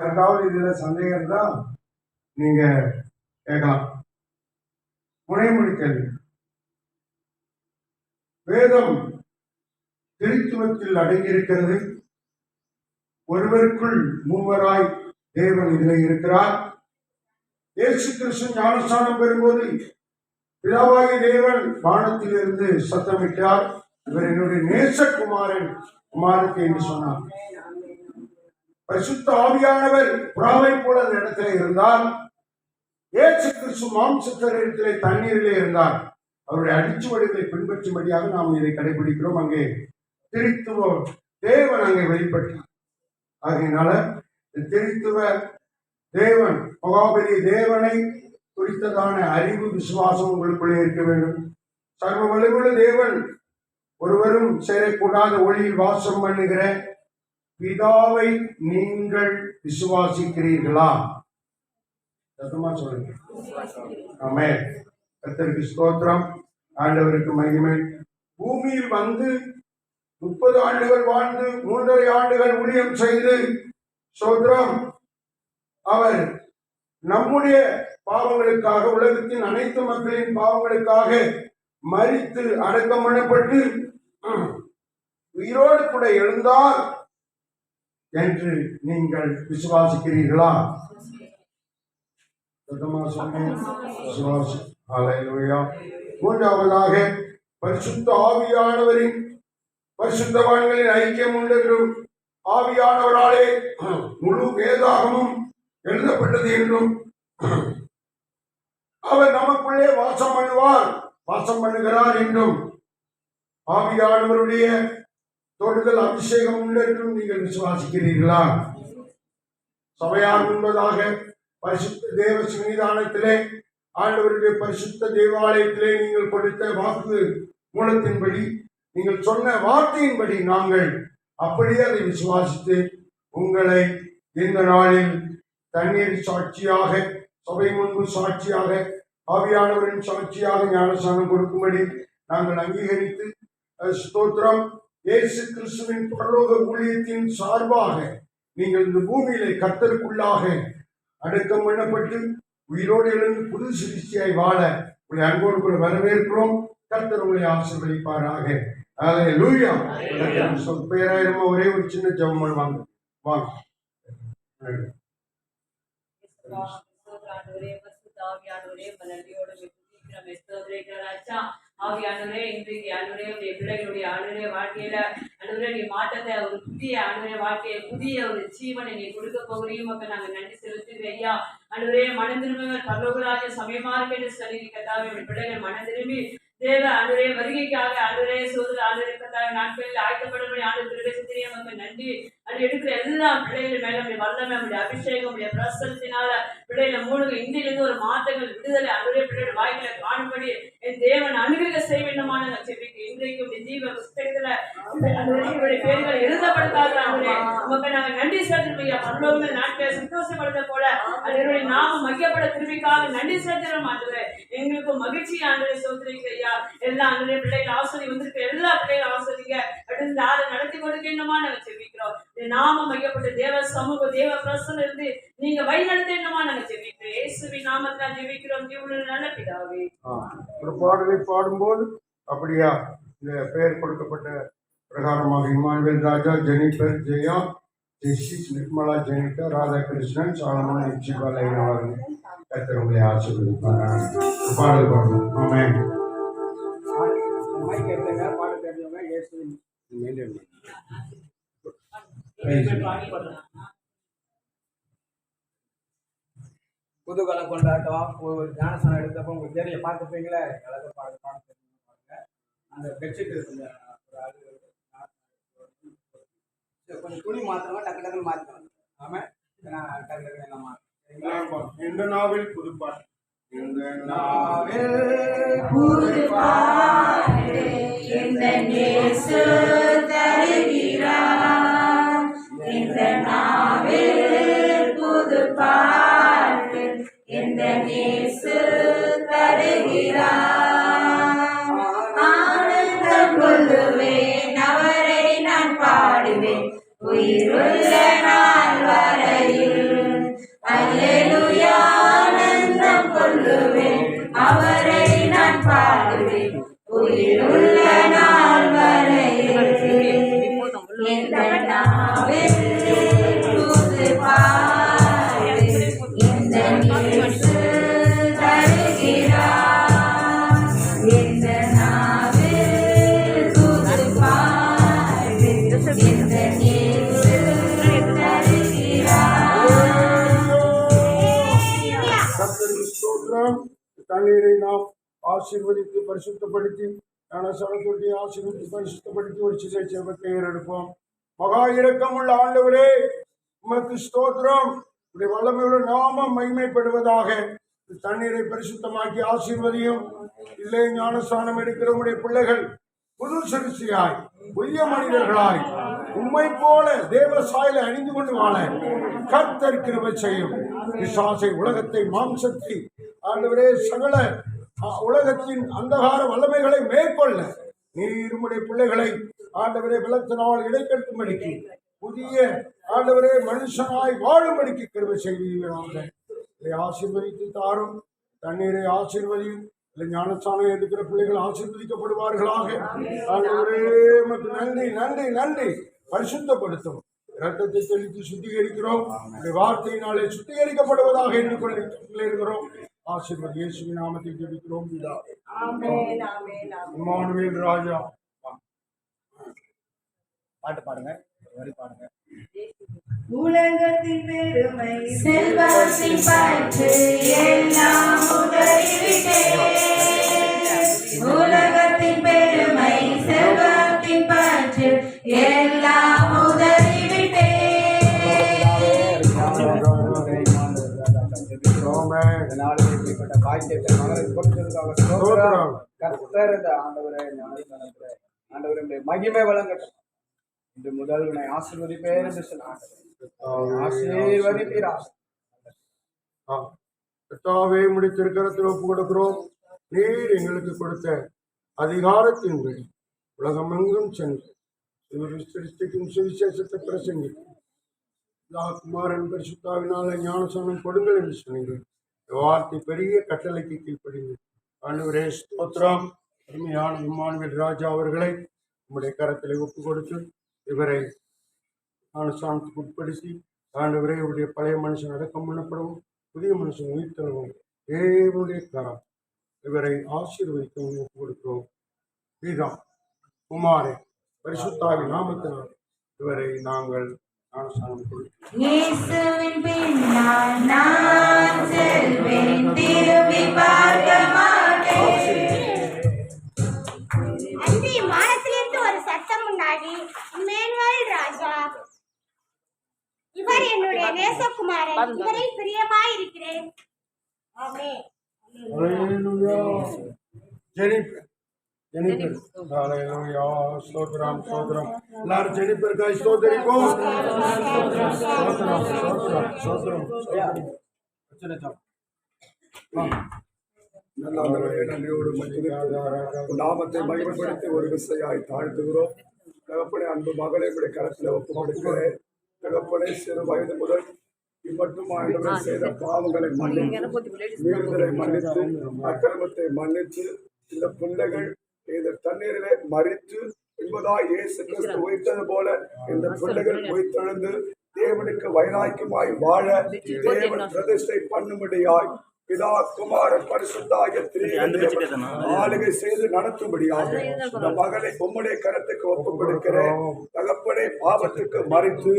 யாருக்காவது இதுல சந்தேகம் இருந்தா நீங்க கேட்கலாம். முனைமொழி கேள்வி. வேதம் திருத்துவத்தில் அடங்கியிருக்கிறது. ஒருவருக்குள் மூவராய் தேவன் இதில் இருக்கிறார். இயேசு கிறிஸ்து ஞானஸ்நானம் பெறும்போது பிதாவாகிய தேவன் வானத்திலிருந்து சத்தமிட்டார், இவர் என்னுடைய நேசகுமாரன், குமாரத்தை என்று சொன்னார். பரிசுத்த ஆவியானவர் புறாவை போல அந்த இடத்துல இருந்தால், இயேசு கிறிஸ்து மாம்சத்திலே தண்ணீரிலே இருந்தார். அவருடைய அடிச்சுவடுகளை பின்பற்றும்படியாக நாம் இதை கடைபிடிக்கிறோம். அங்கே திருத்துவ தேவன் அங்கே வெளிப்பட்டார். ஆகையினால திருத்துவ தேவன், மகாபலி தேவனை குறித்ததான அறிவு விசுவாசம் உங்களுக்குள்ளே இருக்க வேண்டும். சர்வ வல்லமையுள்ள தேவன் ஒருவரும் சேரக்கூடாத ஒளியில் வாசம் பண்ணுகிற பிதாவை நீங்கள் விசுவாசிக்கிறீர்களா? சத்தமா சொல்லுங்க. ஆமென். கர்த்தருக்கு ஸ்தோத்திரம், ஆண்டவருக்கு மகிமை. பூமியில் வந்து 30 ஆண்டுகள் வாழ்ந்து 3.5 ஆண்டுகள் ஊழியம் செய்து ஸ்தோத்திரம், அவர் நம்முடைய பாவங்களுக்காக, உலகத்தின் அனைத்து மக்களின் பாவங்களுக்காக மரித்து அடக்கம் பண்ணப்பட்டு உயிரோடு கூட எழுந்தார் என்று நீங்கள் விசுவாசிக்கிறீர்களா? மூன்றாவதாக, பரிசுத்த ஆவியானவரின் பரிசுத்தவான்களின் ஐக்கியம் உண்டு என்றும் ஆவியானவராலே முழு வேதாகமும் எழுதப்பட்டது என்றும் அவர் நமக்குள்ளே வாசம் பண்ணுகிறார் என்றும் ஆவியானவருடைய தொடுதல் அபிஷேகம் உண்டு என்றும் நீங்கள் விசுவாசிக்கிறீர்களா? சபையார் முன்பதாக பரிசுத்த தேவ சன்னிதானத்திலே, ஆண்டவருடைய பரிசுத்த தேவாலயத்திலே நீங்கள் கொடுத்த வாக்கு மூலத்தின்படி, நீங்கள் சொன்ன வார்த்தையின்படி நாங்கள் அப்படியே அதை விசுவாசித்து உங்களை இந்த நாளில் தண்ணீர் சாட்சியாக, சபை முன்பு சாட்சியாக, ஆவியானவரின் சாட்சியாக ஞானஸ்நானம் கொடுக்கும்படி நாங்கள் அங்கீகரித்து, ஸ்தோத்திரம், இயேசு கிறிஸ்துவின் பரலோக ஊழியத்தின் சார்பாக நீங்கள் இந்த பூமியிலே கர்த்தருக்குள்ளாக அடக்கம் பண்ணப்பட்டு உயிரோடு எழுந்து புது சிகிச்சையாய் வாழ உங்களை அன்போடு கூட வரவேற்கிறோம். கர்த்தர் உங்களை ஆசீர்வதிப்பாராக. அல்லேலூயா. பேராயிரமா ஒரே ஒரு சின்ன ஜெபம் பண்ணுவாங்க. வாங்க. ஆவியானவரே, இன்றைக்கு ஆண்டவரே உடைய பிள்ளைகளுடைய ஆண்டவரே வாழ்க்கையில ஆண்டவரே நீ மாற்றத்தை, ஒரு புதிய ஆண்டவரே வாழ்க்கையை, புதிய ஒரு ஜீவனை நீ கொடுக்க போகிறீங்க. மக்கள் நாங்க நன்றி செலுத்துங்க ஐயா. ஆண்டவரே, மனம் திரும்புங்கள், பரலோகராஜ சமயமா இருக்கு சொல்லி கத்தாவே பிள்ளைகள் மனம் திரும்பி தேவ ஆண்டவரே வருகைக்காக ஆண்டவரே சோதர ஆண்டவரே கத்தாவே நாட்களில் ஆயத்தப்படும்படி ஆண்டு பிரவேசத்திலே மக்கள் நன்றி. அது எடுக்கிற எல்லா பிள்ளைகள் மேல நம்முடைய வல்லமை, நம்முடைய அபிஷேகம், நம்முடைய பிரசனத்தினால பிள்ளைகளை மூணுங்க இந்தியிலிருந்து ஒரு மாற்றங்கள், விடுதலை ஆண்டவரே பிள்ளைகள் வாய்களை காணும்படி என் தேவன் அனுகிரக செய்ய வேண்டுமான செவிக்கு இன்றைக்கு உடைய ஜீவ புஸ்தகத்துல ஆண்டவரே பேர்களை எழுதப்படுத்தாத ஆண்டவரே மக்கள் நாங்கள் நன்றி செலுத்துறோம். பரலோகங்கள் நாட்களை சந்தோஷப்படுத்த போல அதனுடைய நாம மையப்பட திரும்பிக்காக நன்றி செலுத்துறோம். ஆண்டவரே எங்களுக்கு மகிழ்ச்சி ஆண்டவரே சோதரிங்க ஐயா. எல்லா ஆண்டவரே பிள்ளைகள் ஆசிரியர் வந்திருக்க எல்லா பிள்ளைகளும் ஆசிரியங்க அடுத்து அதை நடத்தி கொடுக்கணுமா நாங்கள் செவிக்கிறோம். நாம மையப்பட்ட தேவ சமூக தேவ பிரசனம் இருந்து நீங்க வழி நடத்தணுமா நாங்கள் செவிக்கிறோம். இயேசுவின் நாமத்தில் ஜெபிக்கிறோம் ஜீவனில் நல்ல பிதாவே. ஒரு பாடலை பாடும்போது அப்படியா இந்த பெயர் கொடுக்கப்பட்ட பிரகாரமாக இமானுவேல் ராஜா, ஜெனிஃபர், ஜெயா, ஜெசிஸ், நிர்மலா, ஜெனிகா, ராதாகிருஷ்ணன், சாலமன், எச்சிபாலயன் அவர்கள் கர்த்தர் உங்களை ஆசீர்வதிப்பார். பாடல் பாடணும். ஆமென். புதுகலம் கொண்டாட்டம் ஞானஸ்நானம் எடுத்தப்போ உங்களுக்கு தெரிய பார்த்துப்பீங்களே, எல்லாத்தையும் பாட தெரிஞ்சுப்பாங்க. அந்த பெட்ஷீட் இருக்குங்க, கொஞ்சம் துணி மாற்றமா டக்கு டக்குன்னு மாற்றிக்கணும். ஆமாம், டக்கு டக்கு என்ன மாற்றணும். இந்த நாவில் புதுப்பாட்டு, இந்த நாவில் புதுப்பாட்டு இந்த இயேசு தருகிறார். இந்த நாவில் புதுப்பாட்டு இந்த இயேசு தருகிறார். ஆனந்தம் கொள்ளுவேன், அவரை நான் பாடுவேன் உயிருள்ள நாள் வரையில். ஸ்தோத்திரம். தண்ணீரை நாம் ஆசீர்வதித்து பரிசுத்தப்படுத்தி ஞானஸ்நானத்தை ஆசீர்வதித்து பரிசுத்தப்படுத்தி ஒரு சிலை ஜெபத்தை ஏறெடுப்போம். மகா இரக்கமுள்ள ஆண்டவரே, உமக்கு ஸ்தோத்திரம். உடைய வல்லமையுள்ள நாமம் மகிமைப்படுவதாக. தண்ணீரை பரிசுத்தமாக்கி ஆசீர்வதியும். இல்லை ஞானஸ்நானம் எடுக்கிற உடைய பிள்ளைகள் புது சிறுசியாய் புதிய மனிதர்களாய் உம்மை போல தேவ சாயலை அணிந்து கொண்டு வாழ கர்த்தர் கிருபை செய்யும். பிசாசை, உலகத்தை, மாம்சத்தை, ஆண்டவரே, சகல உலகத்தின் அந்தகார வல்லமைகளை மேற்கொள்ள நீர் உம்முடைய பிள்ளைகளை ஆண்டவரே பலத்தினால் இடைக்கட்டும்படிக்கு புதிய ஆண்டவரே மனுஷனாய் வாழும்படிக்கு கிருபை செய்வீர்களாக. இதை ஆசீர்வதித்து தாரும். தண்ணீரை ஆசீர்வதியும். இல்லை ஞானஸ்நானம் எடுக்கிற பிள்ளைகள் ஆசீர்வதிக்கப்படுவார்களாக. ஆண்டவரே உமக்கு நன்றி நன்றி நன்றி. பரிசுத்தப்படுத்தும். இரத்தத்தை தெளித்து சுத்திகரிக்கிறோம். வார்த்தையினாலே சுத்திகரிக்கப்படுவதாக எண்ணிக்கொள்கிறோம். ஆசீர்வாத இயேசுவின் நாமத்தில் ஜெபிக்கிறோம். இம்மானுவேல் ராஜா பாட்டு பாடுங்க, வரி பாடுங்க. உலகத்தின் பெருமை செல்வத்தின் பற்று எல்லாம் உதறிவிட்டேன். உலகத்தின் பெருமை செல்வத்தின் பற்று எல்லாம் உதறிவிட்டேன். இப்படிப்பட்ட பாக்கியத்தை மகனுக்கு கொடுத்ததுக்காக கர்த்தர் இந்த ஆண்டவரே ஆண்டவருடைய மகிமை வழங்கட்டும். இன்று முதல் உன்னை ஆசீர்வதிப்பேன் என்று சொன்னார். ஆசீர்வதிப்பீரா. கர்த்தாவே உம்முடைய திருக்கரத்தில் ஒப்பு கொடுக்கிறோம். நீர் எங்களுக்கு கொடுத்த அதிகாரத்தின்படி உலகமெங்கும் சென்று சிருஷ்டிக்கும் சுவிசேஷத்தை பிரசங்கிக்கும். குமாரன் பரிசுத்தாவினால ஞானஸ்நானம் கொடுங்கள் என்று சொன்னீர்கள். வார்த்தை பெரிய கட்டளைக்கு கீழ்ப்படிங்க. ஆண்டவரே ஸ்தோத்திரம். அருமையான இம்மானுவேல் ராஜா அவர்களை உம்முடைய கரத்தில் ஒப்பு கொடுத்து இவரை ஞானஸ்நானத்துக்கு உட்படுத்தி ஆண்டவரே இவருடைய பழைய மனுஷன் அடக்கம் பண்ணப்படவும் புதிய மனுஷன் உயிர்த்தளவும் தேவனுடைய கரம் இவரை ஆசீர்வதிக்கவும் ஒப்பு கொடுக்கிறோம். பிதா குமாரே பரிசுத்தாவி நாமத்தினால் இவரை நாங்கள் ஞானஸ்நானம் கொடுக்கிறோம். இயேசுவின் பின்னால் நான் செல்வேன், திரும்பி பார்க்க மாட்டேன். அன்று வானத்திலிருந்து ஒரு சத்தம் உண்டாகி, இம்மானுவேல் ராஜா, இவர் என்னுடைய நேசகுமாரன், இவரில் பிரியமாயிருக்கிறேன். ஆமென். ஹல்லேலூயா. ஜெனிஃபர் ஹல்லேலூயா. ஸ்தோத்திரம் ஸ்தோத்திரம். எல்லாரும் ஜெனிஃபருக்காய் ஸ்தோத்திரிப்போம். ஸ்தோத்திரம் ஸ்தோத்திரம் ஸ்தோத்திரம். நன்றியோடு நாமத்தை மகிமைப்படுத்தி ஒரு விசையாய் தாழ்த்துகிறோம். தகப்பனை அன்பு மகளை இப்படி கரத்தில் ஒப்பு கொடுக்கிறேன். தகப்பனை சிறு வயது முதல் இம்மட்டும் ஆண்டவர் செய்த பாவங்களை மன்னித்து, மீறுதலை மன்னித்து, அக்கிரமத்தை மன்னித்து, இந்த பிள்ளைகள் இந்த தண்ணீரிலே மறித்து என்பதாய் இயேசு கிறிஸ்து உயிர்த்தது போல இந்த பிள்ளைகள் உயிர்த்தெழுந்து தேவனுக்கு வைராக்கியமாய் வாழ தேவன் பிரதிஷ்டை பண்ணும்படியாய் பிதா குமார பரிசுத்தாகிய ஆளுகை செய்து நடத்தும்படியாக இந்த மகளை உம்முடைய கரத்துக்கு ஒப்புக் கொடுக்கிறேன். தகப்பனை பாவத்துக்கு மறித்து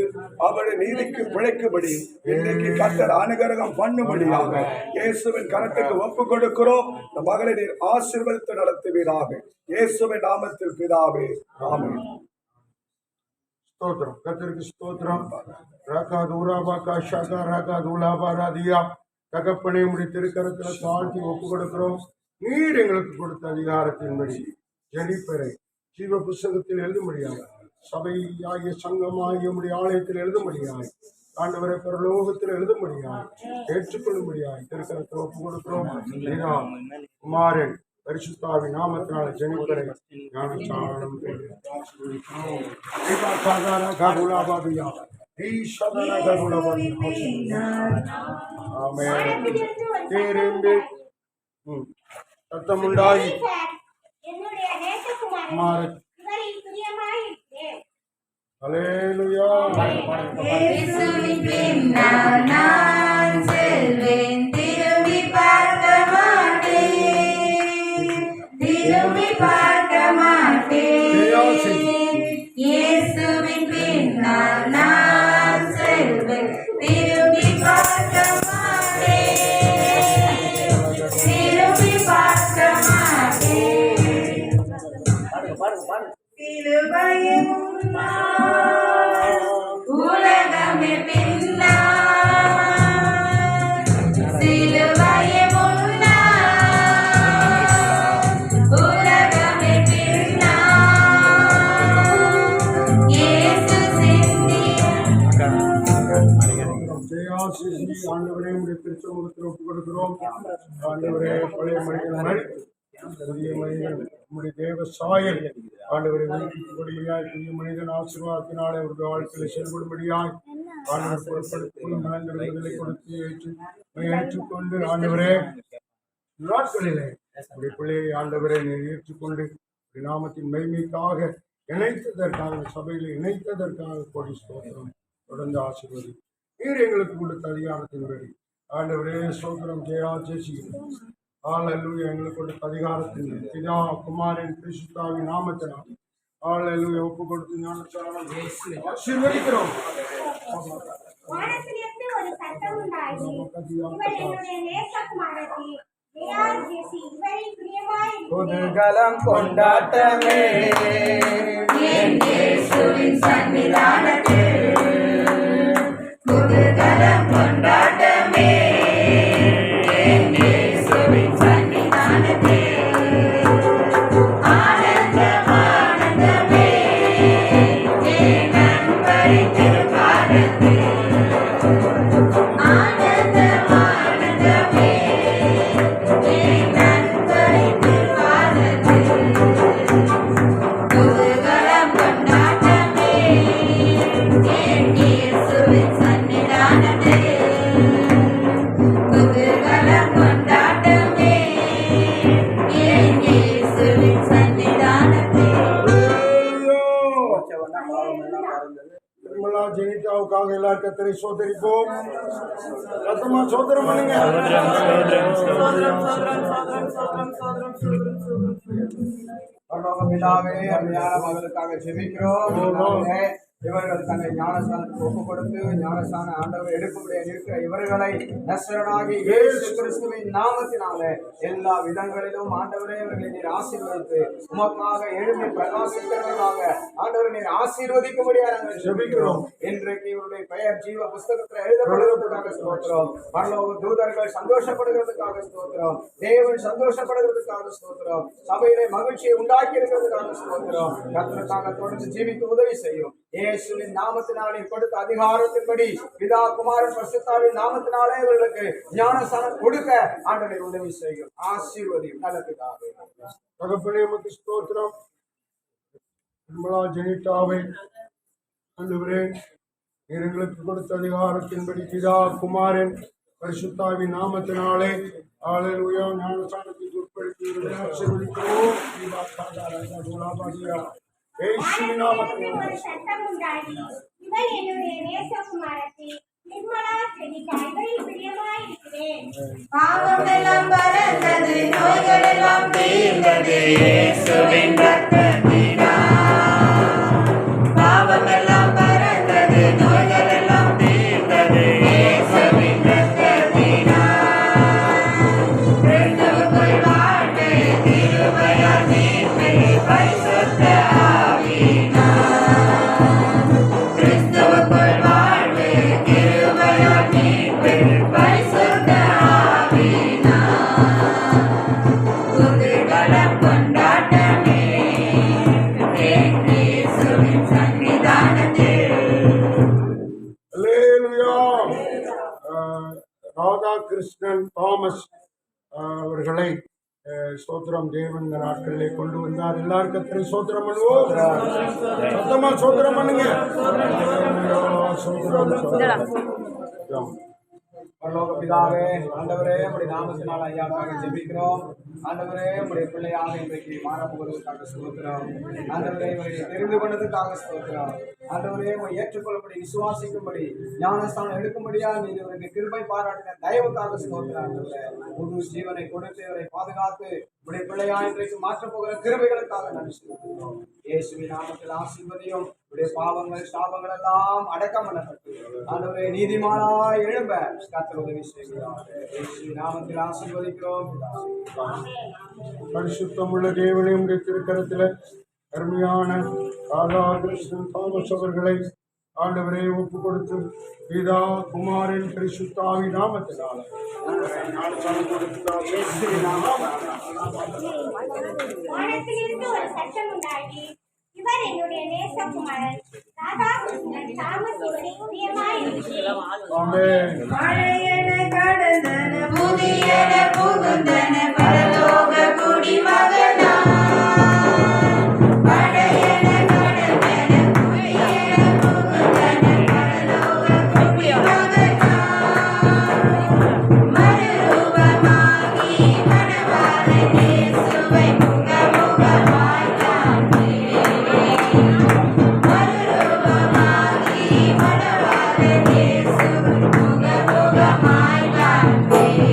அவளை நீதிக்கு பிழைக்கும்படி இன்னைக்கு கர்த்தர் அனுகிரகம் பண்ணும்படியாக இயேசுவின் கரத்துக்கு ஒப்புக் கொடுக்கிறோம். இந்த மகளை நீர் ஆசீர்வதித்து நடத்துவீராக. இயேசுவின் நாமத்தில் பிதாவே, ஆமென். ஸ்தோத்திரம். கர்த்தருக்கு ஸ்தோத்திரம். ராகா தூராபாக்கா ஷாகா ராகா தூலாபா ராதியா. தகப்பனை உடைய திருக்கரத்தில் தாழ்த்தி ஒப்பு கொடுக்கிறோம். நீர் எங்களுக்கு கொடுத்த அதிகாரத்தின்படி ஜெனிஃபரை ஜீவ புஸ்தகத்தில் எழுதும்படியாக, சபையாகிய சங்கமாகிய உடைய ஆலயத்தில் எழுதும்படியாய், ஆண்டவரை பரலோகத்தில் எழுதும்படியாய், ஏற்றுக்கொள்ளும்படியாய் திருக்கரத்தில் ஒப்பு கொடுக்கிறோம். குமாரன் பரிசுத்தாவி நாமத்தினால ஜெனிஃபரை ஞானஸ்நானம் சத்தமுண்டாகி என்னுடைய நேசகுமாரன், இவரில் பிரியமாயிருக்கிறேன். ஹல்லேலூயா. இயேசுவின் பின்னால் நான் செல்வேன், திரும்பி பார்க்க மாட்டேன், திரும்பி பார்க்க மாட்டேன். இயேசுவின் பின்னால் நான் செல்வேன், திரும்பி பார்க்க மாட்டேன். சிலுவையே முன்னால் உலகமே பின்னால் சிலுவையே முன்னால் உலகமே பின்னால் இயேசு சிந்திய ஜெயாசிசி ஆண்டவரே உடைய திருச்சமூகத்தில் ஒப்புக் கொடுக்கிறோம். ஆண்டவரே பழைய மனிதன் மறித்து புதிய மனிதன் நம்முடைய தேவ சாயல் ஆண்டவரை உயிர்ப்பிக்கும்படியாய் புதிய மனிதன் ஆசீர்வாதத்தினாலே அவருடைய வாழ்க்கையில் செயல்படும்படியாய் ஆண்டவர் பொருட்படுத்தி மனங்கள் விடுதலை கொடுத்து ஏற்றுக்கொண்டு ஆண்டவரே நாட்களிலே உடைய பிள்ளையை ஆண்டவரை நீர் ஏற்றுக்கொண்டு உடைய நாமத்தின் மகிமைக்காக இணைத்ததற்காக சபையில் இணைத்ததற்காக கோடி ஸ்தோத்திரம். தொடர்ந்து ஆசீர்வதி நீர் எங்களுக்கு கொடுத்த அதிகாரத்தின்படி ஆண்டவரே ஸ்தோத்திரம். ஜெயா ஜெயிக்கிறோம். ஹல்லேலூயா. எங்களுக்கு கொடுத்த அதிகாரத்தின் பிதா குமாரன் பரிசுத்தாவின் நாமத்தினால் ஹல்லேலூயா ஒப்பு கொடுத்து ஞானஸ்நானம் ஆசீர்வதிக்கிறோம். வானத்திலிருந்து ஒரு சத்தம் உண்டாகி, இவள் என்னுடைய நேசகுமாரத்தி, ஜெயாசிசி, இவளில் பிரியமாயிருக்கிறேன். புதுகலம் கொண்டாட்டமே என் இயேசுவின் சன்னிதானத்தில் புதுகலம் கொண்டாட்டமே என் இயேசுவின் சன்னிதானத்தில் ஆனந்தம் ஆனந்தமே என் நண்பரின் திருப்பாதத்தில் ஆனந்தம் ஆனந்தமே என் நண்பரின் திருப்பாதத்தில் புதுகலம் கொண்டாட்டமே என் இயேசுவின் சன்னிதானத்தில் புதுகலம் கொண்டாட்டமே என் இயேசுவின் சன்னிதானத்தில் நிர்மலா ஜெனிதாவுக்காக எல்லாரும் கர்த்தரை சோதரிப்போம். ரத்தமா சோதரம் பண்ணுங்க. பரலோக பிதாவே, அருமையான மகளுக்காக ஜெபிக்கிறோம். கர்த்தாவே, இவர்கள் தன்னை ஞானஸ்தானத்துக்கு ஒப்புக் கொடுத்து ஞானஸ்தான ஆண்டவர் எடுக்கக்கூடிய இருக்கிற இவர்களை நசரனாகி இயேசு கிறிஸ்துவின் நாமத்தினாலே எல்லா விதங்களிலும் ஆண்டவரே இவர்களை நீர் ஆசீர்வதித்து உமக்காக எழுதி பிரகாசிக்கிறவர்களாக ஆண்டவரை நீர் ஆசீர்வதிக்கும்படியாக நாங்கள் ஜெபிக்கிறோம். இன்றைக்கு இவருடைய பெயர் ஜீவ புஸ்தகத்தில் எழுதப்படுவதற்காக ஸ்தோத்திரம். பரலோக தூதர்கள் சந்தோஷப்படுகிறதுக்காக ஸ்தோத்திரம். தேவன் சந்தோஷப்படுகிறதுக்காக ஸ்தோத்திரம். சபையிலே மகிழ்ச்சியை உண்டாக்கி இருக்கிறதுக்காக ஸ்தோத்திரம். கர்த்தருக்காக தொடர்ந்து ஜீவிக்க உதவி செய்யும். இயேசுவின் நாமத்தினாலே கொடுத்த அதிகாரத்தின்படி பிதா குமாரன் பரிசுத்தாவின் நாமத்தினாலே இவர்களுக்கு ஞானஸ்நானம் கொடுக்க ஆண்டவரை உதவி செய்யும். ஆசீர்வதியும். நல்ல பிதாவே. தகப்பனே உமக்கு ஸ்தோத்திரம். நிர்மலா ஜெனிதாவை ஆண்டவரே நீர் எங்களுக்கு கொடுத்த அதிகாரத்தின்படி பிதா குமாரன் பரிசுத்தாவின் நாமத்தினாலே ஹல்லேலூயா ஞானஸ்நானத்துக்கு உட்படுத்தி ஆசீர்வதிக்கிறோம். இயேசுவின் நாமத்தில் ஒரு சத்தம் உண்டாகி, இவள் என்னுடைய நேசகுமாரத்தி, நிர்மலா ஜெனிதா, இவளில் பிரியமாயிருக்கிறேன். பாவமெல்லாம் பறந்தது, நோய்களெல்லாம் தீர்ந்தது இயேசுவின் ரத்தத்தினால். பாவமெல்லாம் பறந்தது, நோய்களெல்லாம் தீர்ந்தது இயேசுவின் ரத்தத்தினால். கிறிஸ்துவுக்குள் வாழ்வு, கிருபையால் மீட்பு, பரிசுத்த ஆவியினால். கிறிஸ்துவுக்குள் வாழ்வு, கிருபையால் மீட்பு, பரிசுத்த ஆவியினால். புதுகலம் கொண்டாட்டமே என் இயேசுவின் சன்னிதானத்தில். அல்லேலூயா. ராதாகிருஷ்ணன் தாமஸ் அவர்களை ஸ்தோத்திரம் தேவன் இந்த நாட்களிலே கொண்டு வந்தார். எல்லாரும் கர்த்தரை ஸ்தோத்திரம் பண்ணுவோம். சத்தமா ஸ்தோத்திரம் பண்ணுங்க. ஸ்தோத்திரம். பரலோக பிதாவே, ஆண்டவரே உம்முடைய நாமத்தினால் ஐயாக்காக ஜெபிக்கிறோம். ஆண்டவரே உம்முடைய பிள்ளையாக இன்றைக்கு மாறப்போவதற்காக ஸ்தோத்திரம். ஆண்டவரே இவரை தெரிந்து கொண்டதுக்காக ஸ்தோத்திரம். ஆண்டவரே உம்மை ஏற்றுக்கொள்ளும்படி விசுவாசிக்கும்படி ஞானஸ்தானம் எடுக்கும்படியா நீர் இவருக்கு கிருபை பாராட்டின தயவுக்காக ஸ்தோத்திரம். ஆண்டவரே புது ஜீவனை கொடுத்து இவரை பாதுகாத்து உடைய பிள்ளையா இன்றைக்கு மாற்றப் போகிற கிருபைகளுக்காக நன்றி செலுத்துகிறோம். இயேசுவின் நாமத்தில் ஆசீர்வதியும். உடைய பாவங்கள் சாபங்கள் எல்லாம் அடக்கம் பண்ணப்பட்டு ஆண்டவரே நீதிமானாய் எழும்ப கர்த்தர் உதவி செய்கிறார். இயேசுவின் நாமத்தில் ஆசீர்வதிக்கிறோம். பரிசுத்தமுள்ள தேவனே உடைய திருக்கரத்தில் அருமையான ராதாகிருஷ்ணன் தாமஸ் அவர்களை ஆண்டவரே ஒப்பு கொடுத்து பிதா குமாரின் பரிசுத்தாவி நாமத்தினால ஞானஸ்நானம் கொடுத்தார். வானத்திலிருந்து ஒரு சத்தம் உண்டாகி, இவர் என்னுடைய நேசகுமாரன், ராதாகிருஷ்ணன் தாமஸ் இவரில் பிரியமாயிருக்கிறேன். ஆமென். பழையன கடந்தன புதியன புகுந்தன பரலோக குடிமகனா பழையன கடந்தன புதியன புகுந்தன பரலோக குடிமகனா மறுரூபமாகி மணவாளன் இயேசுவை முகமுகமாய் காண்பேன் மறுரூபமாகி மணவாளன் இயேசுவை முகமுகமாய் காண்பேன்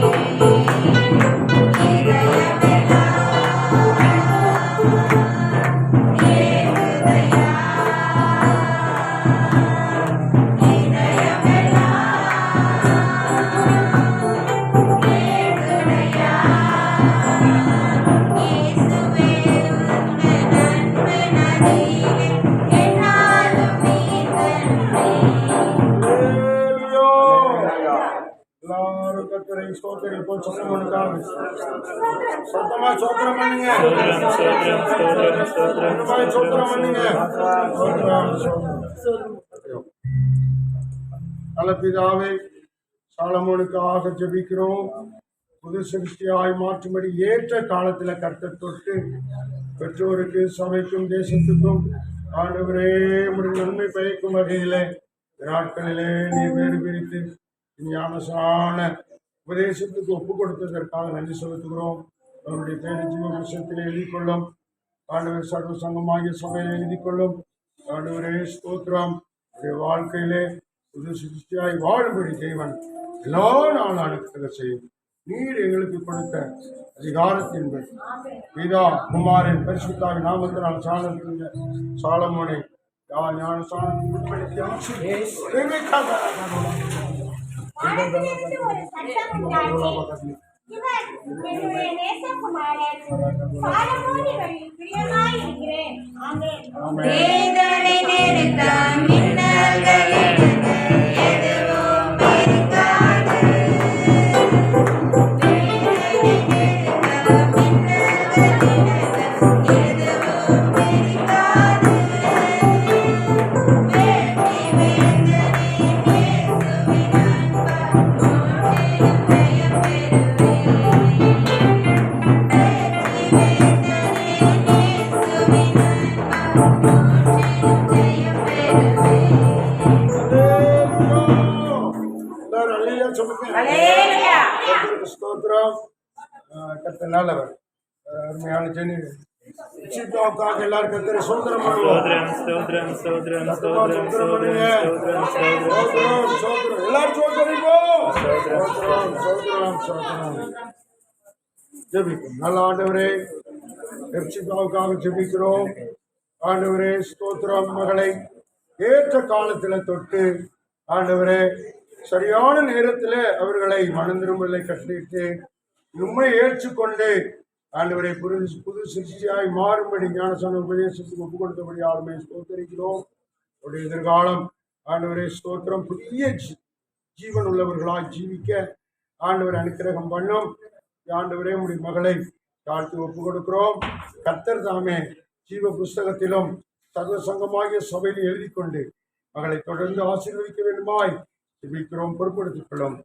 எல்லாரும் கர்த்தரை ஸ்தோத்திரிப்போம். சத்தம் பண்ணுங்க. சத்தமா ஸ்தோத்திரம் பண்ணுங்க. சத்தமா ஸ்தோத்திரம் பண்ணுங்க. நல்ல பிதாவே, சாலமோனுக்காக ஜெபிக்கிறோம். புது சிருஷ்டியாய் மாற்றும்படி ஏற்ற காலத்தில் கர்த்தர் தொட்டு பெற்றோருக்கு சபைக்கும் தேசத்துக்கும் ஆண்டவரே உம்முடைய நன்மை பயக்கும் வகையிலே நாட்களிலே நீ வேறு பிரித்து ஞானசான உபதேசத்துக்கு ஒப்பு கொடுத்ததற்காக நன்றி செலுத்துகிறோம். அவருடைய பேரை ஜீவ புஸ்தகத்தில் எழுதிக் கொள்ளும். ஆண்டவர் சர்வ சங்கமாகிய சபையில் எழுதிக் கொள்ளும். ஆண்டவரே ஸ்தோத்திரம். வாழ்க்கையிலே புது சிருஷ்டியாய் வாழும்படி தேவன் எல்லா நாளும் அனுக்கிரக செய்யும். நீர் எங்களுக்கு கொடுத்த அதிகாரத்தின்படி பிதா குமாரின் பரிசுத்தாவின் நாமத்தினால் சாலமோனை ஞானஸ்நானத்துக்கு உட்படுத்தி வானத்திலிருந்து ஒரு சத்தம் உண்டாகி, இவர் என்னுடைய நேசகுமாரன், சாலமோன் இவரில் பிரியமாயிருக்கிறேன். ஆமென். வேதனை நெருக்கம் மின்னல்களிடங்க எதுவும் இருக்காது வேதனை நெருக்கம் மின்னல்களிடங்க எதுவும் இருக்காது வேட்கை வேந்தனை இயேசுவின் அன்பால் போற்றிடும் ஜெயம் பெறுவேன் வேட்கை வேந்தனை இயேசுவின் அன்பால் ஜெயம் பெறுவேன் எல்லாரும் அல்லேலூயா சொல்லுங்க. அல்லேலூயா கர்த்தருக்கு ஸ்தோத்திரம். கர்த்தர் நல்லவர். அருமையான ஜெனி சித்தாவுக்காக எல்லாரும் கர்த்தரை சோதனம் பண்ணுவோம். சத்தமா சோதனம் பண்ணுங்க. சோதரம், சோதரம். எல்லாரும் சோதரிப்போம். சோதரம், சோதரம், சோதரம். ஜெபிப்போம். நல்ல ஆண்டவரே, எப்சிதாவுக்காக ஜெபிக்கிறோம். ஆண்டவரே ஸ்தோத்திரம். மகளை ஏற்ற காலத்தில் தொட்டு ஆண்டவரே சரியான நேரத்தில் அவர்களை மனந்திரும்பலை கட்டிட்டு உண்மை ஏற்றுக்கொண்டு ஆண்டவரை புது சிருஷ்டியாய் மாறும்படி ஞானசான உபதேசத்துக்கு ஒப்பு கொடுத்தபடி ஆளுமை ஸ்தோத்தரிக்கிறோம். அவருடைய எதிர்காலம் ஆண்டவரே ஸ்தோத்திரம். புதிய ஜீவன் உள்ளவர்களாய் ஜீவிக்க ஆண்டவர் அனுக்கிரகம் பண்ணும். ஆண்டவரே உடைய மகளை தாழ்த்தி ஒப்பு கொடுக்கிறோம். கர்த்தர் தாமே ஜீவ புஸ்தகத்திலும் சர்வ சங்கமாகிய சபையில் எழுதி கொண்டு மகளை தொடர்ந்து ஆசீர்வதிக்க வேண்டுமாய் ஜெபிக்கிறோம். பொறுப்படுத்திக் கொள்ளும்.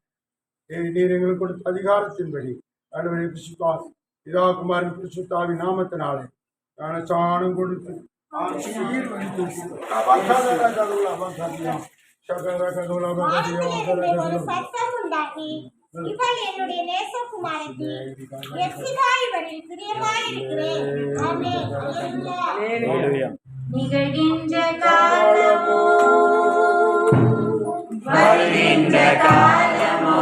நீர் எங்களுக்கு கொடுத்த அதிகாரத்தின்படி ஆண்டவரை புசிப்பார் பிதா குமாரின் பரிசுத்தாவின் நாமத்தினாலே ஞானஸ்நானம் கொடுத்து ஆசீர்வதித்து வானத்திலிருந்து ஒரு சத்தம் உண்டாகி, இவள் என்னுடைய நேசகுமாரத்தி, எப்சிதா இவரில் பிரியமாயிருக்கிறேன். ஆமென். அல்லேலூயா. நிகழ்கின்ற காலமோ வருகின்ற காலமோ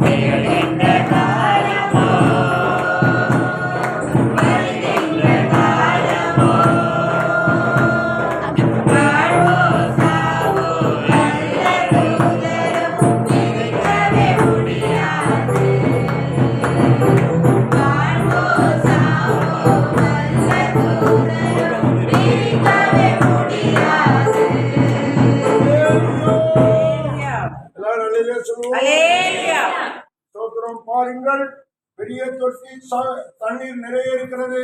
நிகழ்கின்ற காலமோ வருகின்ற காலமோ வாழ்வோ சாவோ நல்ல தூதரும் நிறுத்தவே முடியாது வாழ்வோ சாவோ நல்ல அல்லேலூயா சொல்லுவோம். அல்லேலூயா. ஸ்தோத்திரம். பாருங்கள், பெரிய தொட்டி தண்ணீர் நிறைய இருக்கிறது.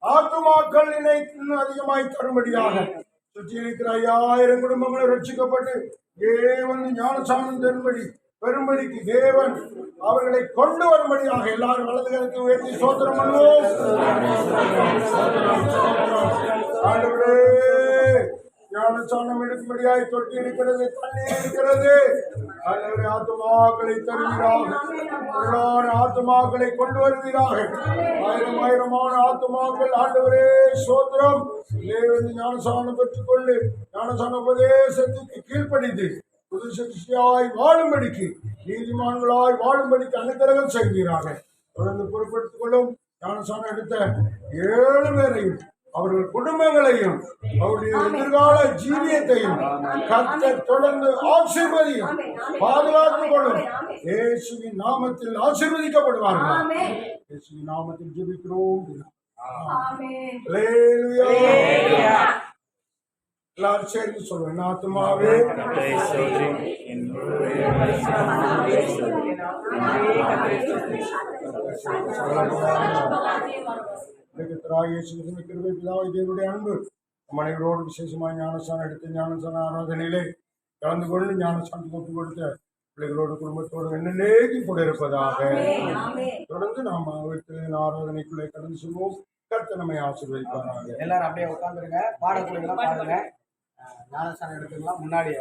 ஆத்துமாக்கள் இன்னும் அதிகமாய் தரும்படியாக சுற்றி இருக்கிற 5000 குடும்பங்களை ரட்சிக்கப்பட்டு தேவன் ஞானசானம் தரும்படி பெரும்படிக்கு தேவன் அவர்களை கொண்டு வரும்படியாக எல்லாரும் வலது கரத்தை உயர்த்தி ஸ்தோத்திரம் பண்ணுவோம். ஆண்டவரே, ஞானசானம் எடுக்கும்படியாய் தொட்டி இருக்கிறது, தண்ணீர் இருக்கிறது. ஆண்டவரே, ஆத்துமாக்களை தருவீராக, ஆத்துமாக்களை கொண்டு வருவீராக. 1000 ஆயிரமான ஆத்துமாக்கள் ஆண்டவரே ஸ்தோத்திரம். ஞானசானம் பெற்றுக்கொண்டு ஞானசான உபதேசத்துக்கு கீழ்ப்படிந்து புது சிருஷ்டியாய் வாழும்படிக்கு, நீதிமான்களாய் வாழும்படிக்கு அனுக்கிரகம் செய்வீராக. தொடர்ந்து பொறுப்படுத்திக் கொள்ளும். ஞானசானம் எடுத்த 7 பேரையும் அவர்கள் குடும்பங்களையும் அவருடைய எதிர்கால ஜீவியத்தையும் கர்த்தர் தொடர்ந்து ஆசீர்வதியும் பாதுகாத்துக் கொள்ளும். இயேசுவின் நாமத்தில் ஆசீர்வதிக்கப்படுவார்கள். இயேசுவின் நாமத்தில் ஜெபிக்கிறோம். அல்லேலூயா. எல்லாரும் சேர்ந்து சொல்லுவேன். ஆத்துமாவே தேவனுடைய அன்பு மனைவரோடு விசேஷமாக ஞானஸ்தானம் எடுத்து ஞானஸ்தான ஆராதனையிலே கலந்து கொண்டு ஞானஸ்தானத்துக்கு ஒப்பு கொடுத்த பிள்ளைகளோடு குடும்பத்தோடு என்னென்னேக்கு கூட இருப்பதாக. தொடர்ந்து நாம் வீட்டில் ஆராதனைக்குள்ளே கடந்து செல்வோம். கர்த்தர் நம்மை ஆசீர்வதிப்பாராக. எல்லாரும் அப்படியே உட்காந்துருங்க. பாடக்குழுக்கெல்லாம் பாருங்க. ஞானஸ்தானம் எடுத்துக்கலாம். முன்னாடி